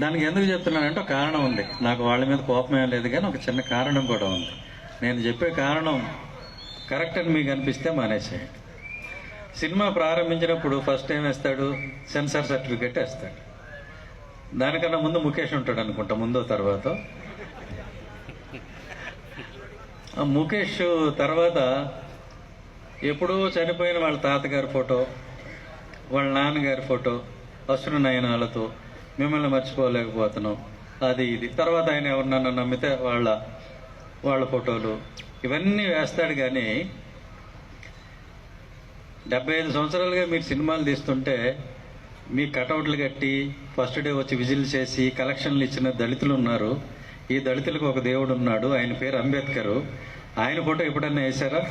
దానికి ఎందుకు చెప్తున్నానంటే ఒక కారణం ఉంది. నాకు వాళ్ళ మీద కోపం ఏం లేదు, కానీ ఒక చిన్న కారణం కూడా ఉంది. నేను చెప్పే కారణం కరెక్ట్ అని మీకు అనిపిస్తే మానేసేయండి. సినిమా ప్రారంభించినప్పుడు ఫస్ట్ ఏం వేస్తాడు? సెన్సార్ సర్టిఫికేట్ వేస్తాడు. దానికన్నా ముందు ముఖేష్ ఉంటాడు అనుకుంటా, ముందో తర్వాత. ఆ ముఖేష్ తర్వాత ఎప్పుడో చనిపోయిన వాళ్ళ తాతగారి ఫోటో, వాళ్ళ నాన్నగారి ఫోటో, అశ్రు నయనాలతో మిమ్మల్ని మర్చిపోలేకపోతున్నాం, అది ఇది. తర్వాత ఆయన ఎవరినన్నా నమ్మితే వాళ్ళ ఫోటోలు ఇవన్నీ వేస్తాడు. కానీ 75 సంవత్సరాలుగా మీరు సినిమాలు తీస్తుంటే మీ కటౌట్లు కట్టి ఫస్ట్ డే వచ్చి విజిల్ చేసి కలెక్షన్లు ఇచ్చిన దళితులు ఉన్నారు. ఈ దళితులకు ఒక దేవుడు ఉన్నాడు, ఆయన పేరు అంబేద్కర్. ఆయన ఫోటో ఎప్పుడన్నా వేశారా?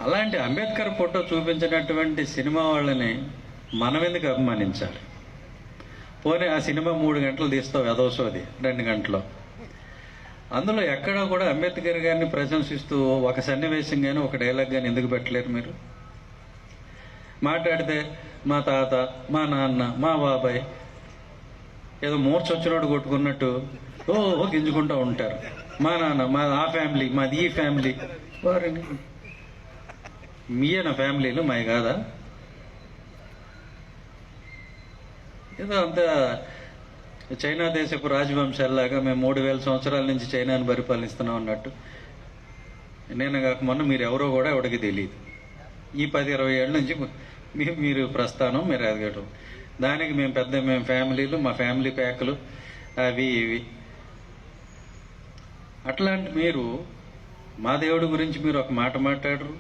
అలాంటి అంబేద్కర్ ఫోటో చూపించినటువంటి సినిమా వాళ్ళని మనం ఎందుకు అభిమానించాలి? పోనీ ఆ సినిమా 3 గంటలు తీస్తావు, ఎదవసోది 2 గంటలు. అందులో ఎక్కడా కూడా అంబేద్కర్ గారిని ప్రశంసిస్తూ ఒక సన్నివేశం కానీ ఒక డైలాగ్ కానీ ఎందుకు పెట్టలేరు మీరు? మాట్లాడితే మా తాత, మా నాన్న, మా బాబాయ్ ఏదో మూర్చొచ్చినోడు కొట్టుకున్నట్టు ఓ గింజుకుంటూ ఉంటారు. మా నాన్న, ఆ ఫ్యామిలీ, మాది ఈ ఫ్యామిలీ. వారిని మీయేనా ఫ్యామిలీలు, మావి కాదా? ఏదో అంత చైనా దేశపు రాజవంశాల్లాగా మేము 3000 సంవత్సరాల నుంచి చైనాను పరిపాలిస్తున్నాం అన్నట్టు. నేను కాక మొన్న మీరు ఎవరో కూడా ఎవడికి తెలియదు. ఈ 10-20 ఏళ్ళ నుంచి మీరు ప్రస్థానం, మీరు ఎదగటం, దానికి మేము ఫ్యామిలీలు, మా ఫ్యామిలీ ప్యాకులు, అవి ఇవి. అట్లాంటి మీరు మా దేవుడి గురించి మీరు ఒక మాట మాట్లాడరు.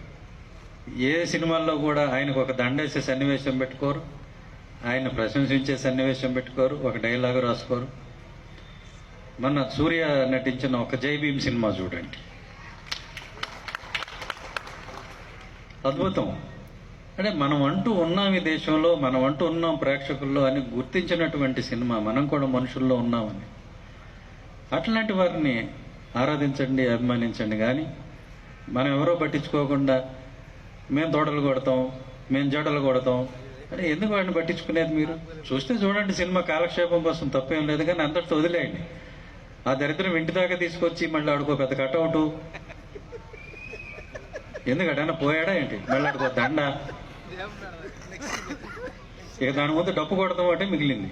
ఏ సినిమాల్లో కూడా ఆయనకు ఒక దండేసే సన్నివేశం పెట్టుకోరు, ఆయన ప్రశంసించే సన్నివేశం పెట్టుకోరు, ఒక డైలాగ్ రాసుకోరు. మొన్న సూర్య నటించిన ఒక జై భీమ్ సినిమా చూడండి, అద్భుతం. అంటే మనం అంటూ ఉన్నాం ఈ దేశంలో, మనం అంటూ ఉన్నాం ప్రేక్షకుల్లో అని గుర్తించినటువంటి సినిమా. మనం కూడా మనుషుల్లో ఉన్నామని. అట్లాంటి వారిని ఆరాధించండి, అభిమానించండి. కానీ మనం ఎవరో పట్టించుకోకుండా మేము తోటలు కొడతాం, మేము జడలు కొడతాం అంటే ఎందుకు వాడిని పట్టించుకునేది? మీరు చూస్తే చూడండి, సినిమా కాలక్షేపం కోసం తప్పేం లేదు, కానీ అందరితో వదిలేయండి. ఆ దరిద్రం ఇంటి దాకా తీసుకొచ్చి మళ్ళీ ఆడుకో పెద్ద కటౌటు ఎందుకటన్నా పోయాడా ఏంటి? మళ్ళీ ఆడుకో దండ, ఇక దాని ముందు డప్పు కొడతాం అంటే మిగిలింది.